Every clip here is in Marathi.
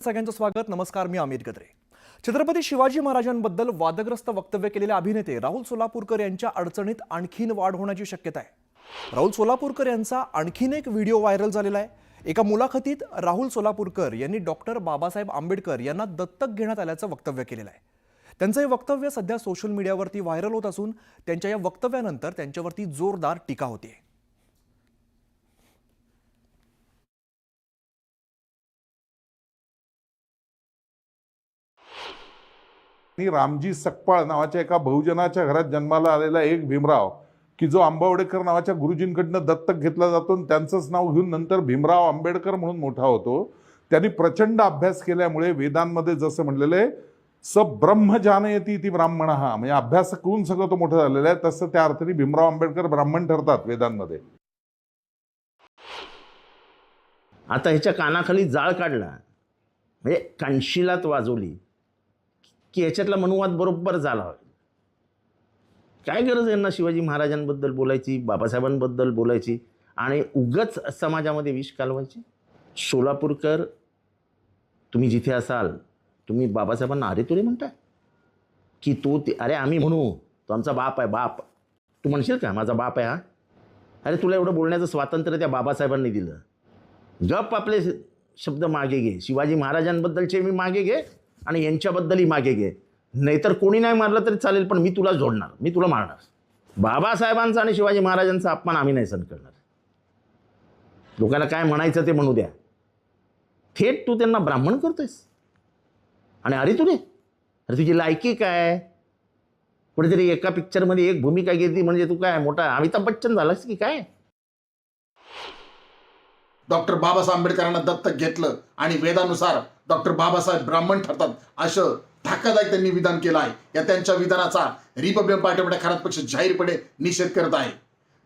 सगळ्यांचं स्वागत. नमस्कार, मी अमित गद्रे. छत्रपती शिवाजी महाराजांबद्दल वादग्रस्त वक्तव्य केलेले अभिनेते राहुल सोलापूरकर यांच्या अडचणीत आणखीन वाढ होण्याची शक्यता आहे. राहुल सोलापूरकर यांचा आणखीन एक व्हिडिओ व्हायरल झालेला आहे. एका मुलाखतीत राहुल सोलापूरकर यांनी डॉक्टर बाबासाहेब आंबेडकर यांना दत्तक घेण्यात आल्याचं वक्तव्य केलेलं आहे. त्यांचं हे वक्तव्य सध्या सोशल मीडियावरती व्हायरल होत असून त्यांच्या या वक्तव्यानंतर त्यांच्यावरती जोरदार टीका होते. रामजी सकपाळ नावाच्या एका बहुजनाच्या घरात जन्माला आलेला एक भीमराव की जो आंबावडेकर नावाच्या गुरुजींकडनं दत्तक घेतला जातो आणि त्यांचंच नाव घेऊन नंतर भीमराव आंबेडकर म्हणून मोठा होतो. त्यांनी प्रचंड अभ्यास केल्यामुळे वेदांमध्ये जसं म्हणलेलं आहे स ब्रह्म जानयती ती ब्राह्मणः, म्हणजे अभ्यास करून सगळं तो मोठं झालेलं आहे. तसं त्या अर्थाने भीमराव आंबेडकर ब्राह्मण ठरतात वेदांमध्ये. आता ह्याच्या कानाखाली जाळ काढला म्हणजे कानशिलात वाजवली की ह्याच्यातला मनुवाद बरोबर झाला. काय गरज आहे यांना शिवाजी महाराजांबद्दल बोलायची, बाबासाहेबांबद्दल बोलायची आणि उगाच समाजामध्ये विष कालवायची. सोलापूरकर, तुम्ही जिथे असाल तुम्ही बाबासाहेबांना अरे तुरे म्हणताय की तो ते अरे आम्ही म्हणू तो आमचा बाप आहे. बाप तू म्हणशील का माझा बाप आहे हा? अरे तुला एवढं बोलण्याचं स्वातंत्र्य त्या बाबासाहेबांनी दिलं. गप आपले शब्द मागे घे. शिवाजी महाराजांबद्दलचे मी मागे घे आणि यांच्याबद्दलही मागे घे. नाहीतर कोणी नाही मारलं तरी चालेल, पण मी तुला जोडणार, मी तुला मारणार. बाबासाहेबांचा आणि शिवाजी महाराजांचा अपमान आम्ही नाही सहन करणार. लोकांना काय म्हणायचं ते म्हणू द्या. थेट तू त्यांना ब्राह्मण करतोयस आणि अरे तुरे, अरे तुझी लायकी काय? कुठेतरी एका पिक्चरमध्ये एक भूमिका घेतली म्हणजे तू काय मोठा अमिताभ बच्चन झालास की काय? डॉक्टर बाबासाहेब आंबेडकरांना दत्तक घेतलं आणि वेदानुसार डॉक्टर बाबासाहेब ब्राह्मण ठरतात असं धक्कादायक त्यांनी विधान केलं आहे. या त्यांच्या विधानाचा रिपब्लिकन पार्टी खरात पक्ष जाहीरपणे निषेध करत आहे.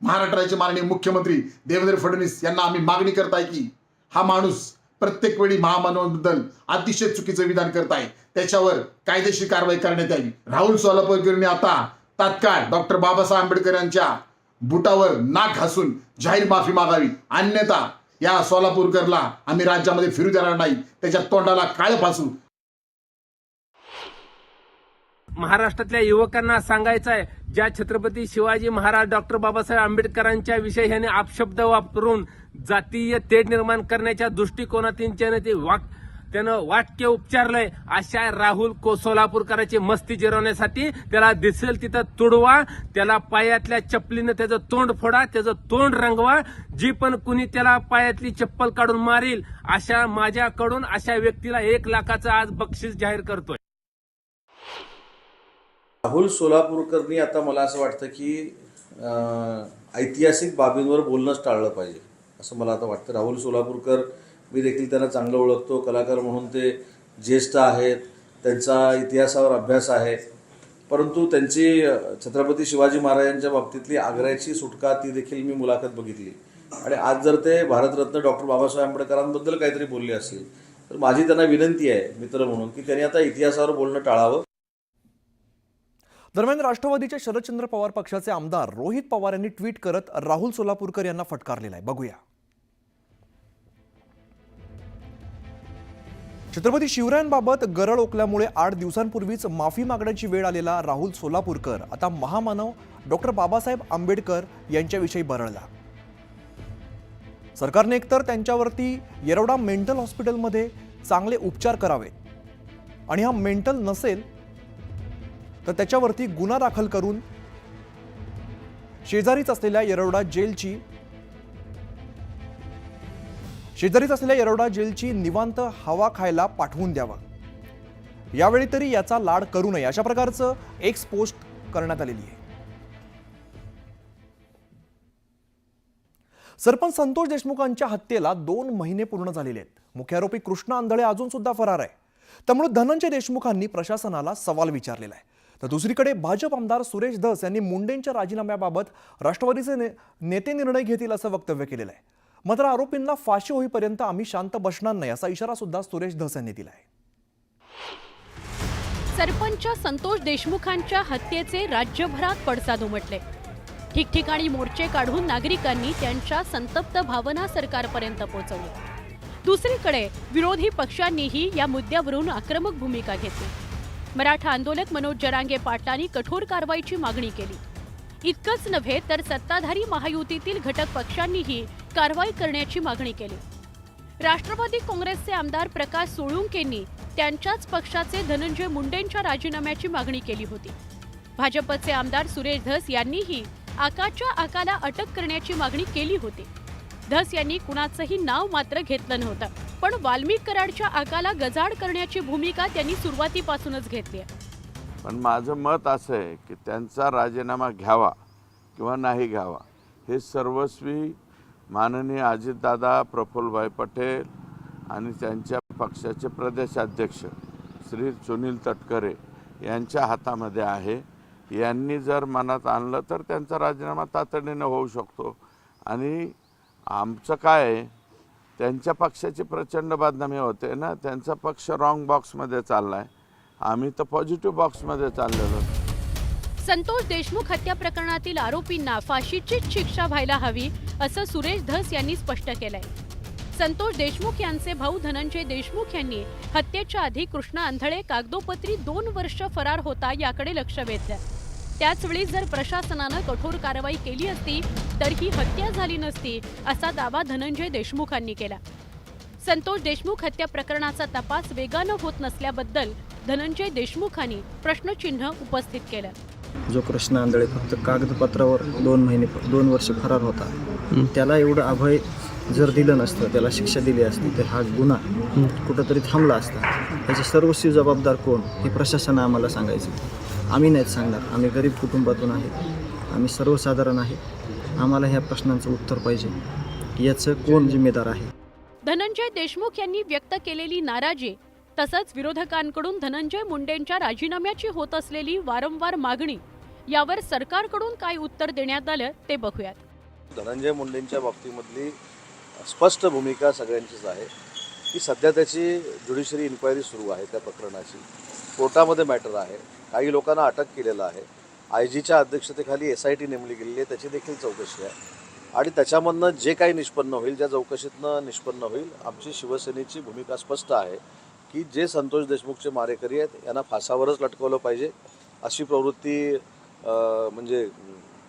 महाराष्ट्राचे माननीय मुख्यमंत्री देवेंद्र फडणवीस यांना आम्ही मागणी करत आहे की हा माणूस प्रत्येक वेळी महामानवांबद्दल अतिशय चुकीचं विधान करत आहे, त्याच्यावर कायदेशीर कारवाई करण्यात यावी. राहुल सोलापूरकरांनी आता तात्काळ डॉक्टर बाबासाहेब आंबेडकर यांच्या बुटावर नाक घासून जाहीर माफी मागावी, अन्यथा या सोलापूरकरला आम्ही राज्यामध्ये फिरू देणार नाही, त्याच्या तोंडाला काळ फासू. महाराष्ट्रातल्या युवकांना सांगायचं आहे, ज्या छत्रपती शिवाजी महाराज डॉक्टर बाबासाहेब आंबेडकरांच्या विषयी ह्याने अपशब्द वापरून जातीय तेढ निर्माण करण्याच्या दृष्टिकोनातून त्यानं वाक्य उपचारलंय. अशा राहुल सोलापूरकरांची मस्ती जिरवण्यासाठी त्याला दिसेल तिथं तुडवा, त्याला पायातल्या चपलीनं त्याचं तोंड फोडा, त्याचं तोंड रंगवा. जी पण कुणी त्याला पायातली चप्पल काढून मारील अशा माझ्याकडून अशा व्यक्तीला 1 लाखाचं आज बक्षीस जाहीर करतोय. राहुल सोलापूरकरनी आता मला असं वाटतं की ऐतिहासिक बाबींवर बोलणंच टाळलं पाहिजे असं मला आता वाटतं. राहुल सोलापूरकर मी देखील त्यांना चांगलं ओळखतो. कलाकार म्हणून ते ज्येष्ठ आहेत, त्यांचा इतिहासावर अभ्यास आहे. परंतु त्यांची छत्रपती शिवाजी महाराजांच्या बाबतीतली आग्र्याची सुटका ती देखील मी मुलाखत बघितली. आणि आज जर ते भारतरत्न डॉक्टर बाबासाहेब आंबेडकरांबद्दल काहीतरी बोलले असतील तर माझी त्यांना विनंती आहे मित्र म्हणून की त्यांनी आता इतिहासावर बोलणं टाळावं. दरम्यान राष्ट्रवादीचे शरदचंद्र पवार पक्षाचे आमदार रोहित पवार यांनी ट्विट करत राहुल सोलापूरकर यांना फटकारलेला आहे. बघूया. छत्रपती शिवरायांबाबत गरळ ओकल्यामुळे 8 दिवसांपूर्वीच माफी मागण्याची वेळ आलेला राहुल सोलापूरकर आता महामानव डॉक्टर बाबासाहेब आंबेडकर यांच्याविषयी बरळला. सरकारने एकतर त्यांच्यावरती येरवडा मेंटल हॉस्पिटलमध्ये चांगले उपचार करावेत आणि हा मेंटल नसेल तर त्याच्यावरती गुन्हा दाखल करून शेजारीच असलेल्या येरवडा जेलची निवांत हवा खायला पाठवून द्यावं. यावेळी तरी याचा लाड करू नये अशा प्रकारचं एक्स पोस्ट करण्यात आलेली आहे. सरपंच संतोष देशमुखांच्या हत्येला 2 महिने पूर्ण झालेले आहेत. मुख्य आरोपी कृष्णा आंधळे अजून सुद्धा फरार आहे. त्यामुळे धनंजय देशमुखांनी प्रशासनाला सवाल विचारलेला आहे. तर दुसरीकडे भाजप आमदार सुरेश धस यांनी मुंडेंच्या राजीनाम्याबाबत राष्ट्रवादीचे नेते निर्णय घेतील असं वक्तव्य केलेलं आहे. मात्र आरोपींना फाशी होईपर्यंत आम्ही शांत बसणार नाही असा इशारा सुद्धा सुरेश धस यांनी दिला आहे. सरपंच संतोष देशमुखांच्या हत्येचे राज्यभरात पडसाद उमटले. ठिकठिकाणी मोर्चे काढून नागरिकांनी त्यांच्या संतप्त भावना सरकारपर्यंत पोहोचवल्या. दुसरीकडे विरोधी पक्षांनीही या मुद्द्यावरून आक्रमक भूमिका घेतली. मराठा आंदोलक मनोज जरांगे पाटलांनी कठोर कारवाईची मागणी केली. इतकंच नव्हे तर सत्ताधारी महायुतीतील घटक पक्षांनीही कारवाई करण्याची मागणी केली. राष्ट्रवादी काँग्रेसचे आमदार प्रकाश सोळुंकेंनी त्यांच्याच पक्षाचे धनंजय मुंडेंच्या राजीनाम्याची मागणी केली होती. भाजपचे आमदार सुरेश धस यांनीही आकाच्या आकाला अटक करण्याची मागणी केली होती. धस यांनी कुणाचंही नाव मात्र घेतलं नव्हतं, पण वाल्मिक कराडच्या आकाला गजाड करण्याची भूमिका त्यांनी सुरुवातीपासूनच घेतली आहे. पण माझं मत असं आहे की त्यांचा राजीनामा घ्यावा किंवा नाही घ्यावा हे सर्वस्वी माननीय अजितदादा, प्रफुल्लभाई पटेल आणि त्यांच्या पक्षाचे प्रदेशाध्यक्ष श्री सुनील तटकरे यांच्या हातामध्ये आहे. यांनी जर मनात आणलं तर त्यांचा राजीनामा तातडीनं होऊ शकतो. आणि आमचं काय आहे, त्यांच्या पक्षाची प्रचंड बदनामी होते ना. त्यांचा पक्ष रॉंग बॉक्समध्ये चालला आहे, आम्ही तर पॉझिटिव्ह बॉक्समध्ये चाललेलो. संतोष देशमुख हत्या प्रकरणातील आरोपींना फाशीचीच शिक्षा व्हायला हवी असं सुरेश धस यांनी स्पष्ट केलंय. संतोष देशमुख यांचे भाऊ धनंजय देशमुख यांनी हत्येच्या आधी कृष्णा आंधळे कागदोपत्री 2 वर्ष फरार होता याकडे लक्ष वेधलं. त्याचवेळी जर प्रशासनानं कठोर कारवाई केली असती तर ही हत्या झाली नसती असा दावा धनंजय देशमुखांनी केला. संतोष देशमुख हत्या प्रकरणाचा तपास वेगानं होत नसल्याबद्दल धनंजय देशमुखांनी प्रश्नचिन्ह उपस्थित केलं. जो कृष्णा आंधळे फक्त कागदपत्रावर 2 वर्ष फरार होता, त्याला एवढं अभय जर दिलं नसतं, त्याला शिक्षा दिली असती तर हा गुन्हा कुठंतरी थांबला असता. याचे सर्वस्वी जबाबदार कोण हे प्रशासनानं आम्हाला सांगायचं. आम्ही नाहीत सांगणार. आम्ही गरीब कुटुंबातून आहे, आम्ही सर्वसाधारण आहे. आम्हाला ह्या प्रश्नांचं उत्तर पाहिजे की याचं कोण जिम्मेदार आहे. धनंजय देशमुख यांनी व्यक्त केलेली नाराजी तसंच विरोधकांकडून धनंजय मुंडेंच्या राजीनाम्याची होत असलेली वारंवार मागणी यावर सरकारकडून काय उत्तर देण्यात आलं ते बघूयात. धनंजय मुंडेंच्या बाबतीमधली स्पष्ट भूमिका सगळ्यांचीच आहे की सध्या त्याची ज्युडिशरी इन्क्वायरी सुरू आहे. त्या प्रकरणाची कोर्टामध्ये मॅटर आहे. काही लोकांना अटक केलेलं आहे. IGच्या अध्यक्षतेखाली SIT नेमली गेलेली आहे, त्याची देखील चौकशी आहे. आणि त्याच्यामधनं जे काही निष्पन्न होईल, ज्या चौकशीतनं निष्पन्न होईल, आमची शिवसेनेची भूमिका स्पष्ट आहे की जे संतोष देशमुखचे मारेकरी आहेत यांना फासावरच लटकवलं पाहिजे. अशी प्रवृत्ती म्हणजे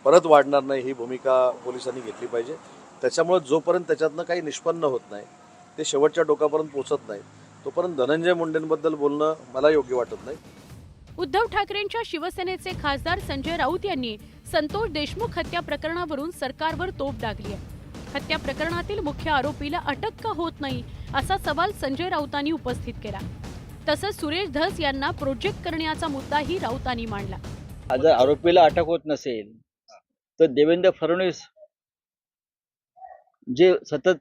परत वाढणार नाही, ही भूमिका पोलिसांनी घेतली पाहिजे. त्याच्यामुळे जोपर्यंत त्याच्यातनं काही निष्पन्न होत नाही, ते शेवटच्या टोकापर्यंत पोहोचत नाही, तोपर्यंत धनंजय मुंडेंबद्दल बोलणं मला योग्य वाटत नाही. उद्धव ठाकरेंच्या शिवसेनेचे खासदार संजय राऊत यांनी संतोष देशमुख हत्या प्रकरणावरून सरकारवर तोफ डागली आहे. हत्या प्रकरणातील मुख्य आरोपीला अटक का होत नाही असा सवाल संजय राऊतांनी उपस्थित केला. तसंच सुरेश धस यांना प्रोजेक्ट करण्याचा मुद्दाही राऊतांनी मांडला. जर आरोपीला अटक होत नसेल तर देवेंद्र फडणवीस जे सतत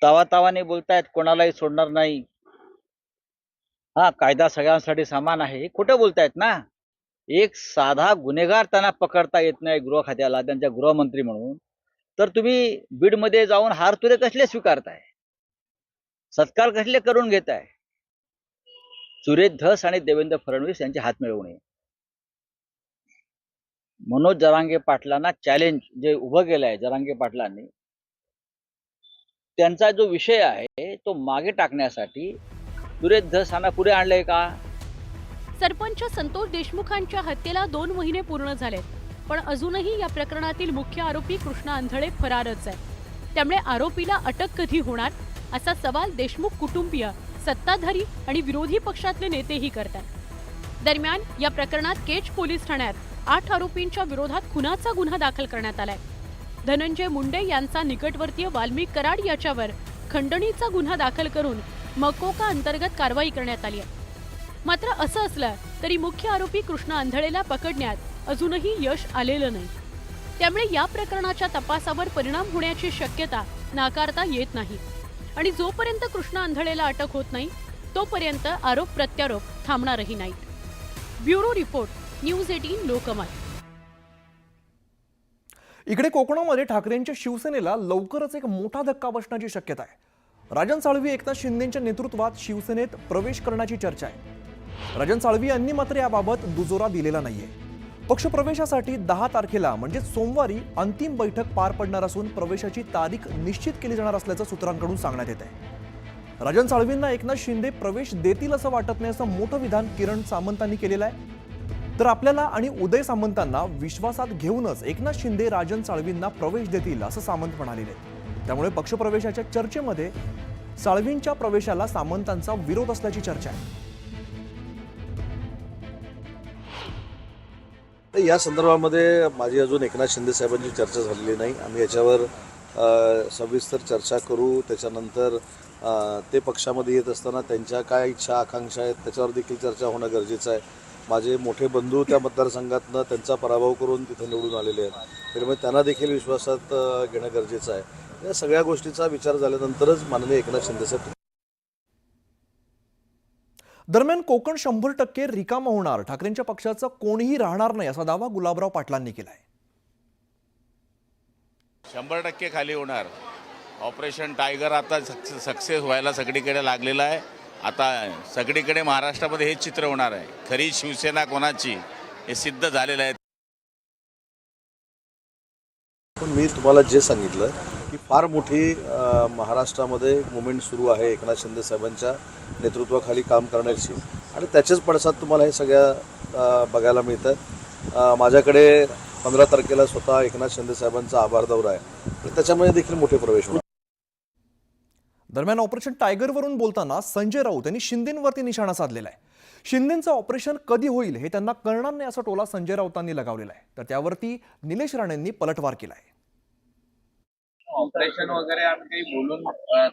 तावातावाने बोलतायत कोणालाही सोडणार नाही, हा कायदा सगळ्यांसाठी समान आहे, हे खोटं बोलतायत ना. एक साधा गुन्हेगार त्यांना पकडता येत नाही गृह खात्याला, त्यांच्या गृहमंत्री म्हणून, तर तुम्ही बीडमध्ये जाऊन हारतुरे कसले स्वीकारताय, सत्कार कसले करून घेताय. सुरेश धस आणि देवेंद्र फडणवीस यांचे हात मिळवणे, मनोज जरांगे पाटलांना चॅलेंज जे उभं केलं आहे जरांगे पाटलांनी, त्यांचा जो विषय आहे तो मागे टाकण्यासाठी सुरेश धस यांना पुढे आणलंय का. सरपंच संतोष देशमुखांच्या हत्येला 2 महिने पूर्ण झालेत, पण अजूनही या प्रकरणातील मुख्य आरोपी कृष्णा आंधळे फरारच आहे. त्यामुळे आरोपीला अटक कधी होणार असा सवाल देशमुख कुटुंबीय, सत्ताधारी आणि विरोधी पक्षातले नेतेही करतात. दरम्यान या प्रकरणात केज पोलीस ठाण्यात 8 आरोपींच्या विरोधात खुनाचा गुन्हा दाखल करण्यात आलाय. धनंजय मुंडे यांचा निकटवर्तीय वाल्मिक कराड याच्यावर खंडणीचा गुन्हा दाखल करून मकोका अंतर्गत कारवाई करण्यात आली आहे. मात्र असं असलं तरी मुख्य आरोपी कृष्णा आंधळेला पकडण्यात अजूनही यश आलेलं नाही. त्यामुळे या प्रकरणाच्या तपासावर परिणाम होण्याची शक्यता नाकारता येत नाही. आणि जोपर्यंत कृष्णा आंधळेला अटक होत नाही तोपर्यंत आरोप प्रत्यारोप थांबणारही नाहीत. Bureau report, news 18 Lokmat. इकडे कोकणामध्ये ठाकरेंच्या शिवसेनेला लवकरच एक मोठा धक्का बसण्याची शक्यता आहे. राजन साळवी एकनाथ शिंदेच्या नेतृत्वात शिवसेनेत प्रवेश करण्याची चर्चा आहे. राजन साळवी यांनी मात्र याबाबत दुजोरा दिलेला नाहीये. पक्षप्रवेशासाठी 10 तारखेला म्हणजे सोमवारी अंतिम बैठक पार पडणार असून प्रवेशाची तारीख निश्चित केली जाणार असल्याचं सूत्रांकडून सांगण्यात येत आहे. राजन साळवींना एकनाथ शिंदे प्रवेश देतील असं वाटत नाही असं मोठं विधान किरण सामंतांनी केलेलं आहे. तर आपल्याला आणि उदय सामंतांना विश्वासात घेऊनच एकनाथ शिंदे राजन साळवींना प्रवेश देतील असं सामंत म्हणालेले. त्यामुळे पक्षप्रवेशाच्या चर्चेमध्ये साळवींच्या प्रवेशाला सामंतांचा विरोध असल्याची चर्चा आहे. या संदर्भामध्ये माझी अजून एकनाथ शिंदे साहेबांची चर्चा झालेली नाही. आम्ही याच्यावर सविस्तर चर्चा करू. त्याच्यानंतर ते पक्षामध्ये येत असताना त्यांच्या काय इच्छा आकांक्षा आहेत त्याच्यावर देखील चर्चा होणं गरजेचं आहे. माझे मोठे बंधू त्या मतदारसंघातनं त्यांचा पराभव करून तिथे निवडून आलेले आहेत, त्यामुळे त्यांना देखील विश्वासात घेणं गरजेचं आहे. या सगळ्या गोष्टीचा विचार झाल्यानंतरच माननीय एकनाथ शिंदे साहेब. दरम्यान कोकण 100% रिकामं होणार, ठाकरेंच्या पक्षाचं कोणीही राहणार नाही असा दावा गुलाबराव पाटलांनी केलाय. 100% खाली होणार. ऑपरेशन टायगर आता सक्सेस व्हायला सगळीकडे लागलेलं आहे. आता सगळीकडे महाराष्ट्रामध्ये हेच चित्र होणार आहे. खरी शिवसेना कोणाची हे सिद्ध झालेलं आहे. पण मी तुम्हाला जे सांगितलं की फार मोठी महाराष्ट्रामध्ये मुवमेंट सुरू आहे एकनाथ शिंदे साहेबांच्या नेतृत्वाखाली काम करण्याची, आणि त्याचेच पडसाद तुम्हाला हे सगळ्या बघायला मिळतात. माझ्याकडे 15 तारखेला स्वतः एकनाथ शिंदे साहेबांचा आभार दौरा आहे, त्याच्यामध्ये देखील मोठे प्रवेश होणार. दरम्यान ऑपरेशन टायगरवरून बोलताना संजय राऊत यांनी शिंदेंवरती निशाणा साधलेला आहे. शिंदेंचं ऑपरेशन कधी होईल हे त्यांना कळणार नाही असा टोला संजय राऊतांनी लगावलेला आहे. तर त्यावरती निलेश राणेंनी पलटवार केलाय. ऑपरेशन वगैरे आम्ही काही बोलून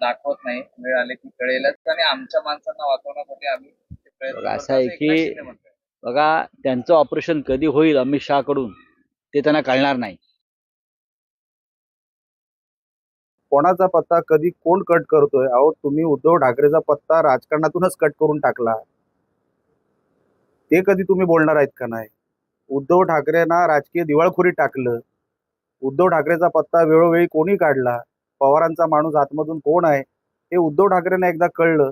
दाखवत नाही, वेळ आले की कळेलच. आणि आमच्या माणसांना वाचवण्यासाठी आम्ही प्रयत्न असं आहे की बघा, त्यांचं ऑपरेशन कधी होईल अमित शहा कडून ते त्यांना कळणार नाही. कोणाचा पत्ता कधी कोण कट करतोय? अहो, तुम्ही उद्धव ठाकरेचा पत्ता राजकारणातूनच कट करून टाकला, ते कधी तुम्ही बोलणार आहेत का नाही? उद्धव ठाकरेंना राजकीय दिवाळखोरीत टाकलं. उद्धव ठाकरेचा पत्ता वेळोवेळी कोणी काढला? पवारांचा माणूस आतमधून कोण आहे हे उद्धव ठाकरेंना एकदा कळलं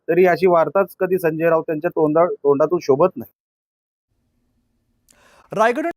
तरी अशी वार्ताच कधी संजय राऊत त्यांच्या तोंडातून शोभत नाही. रायगड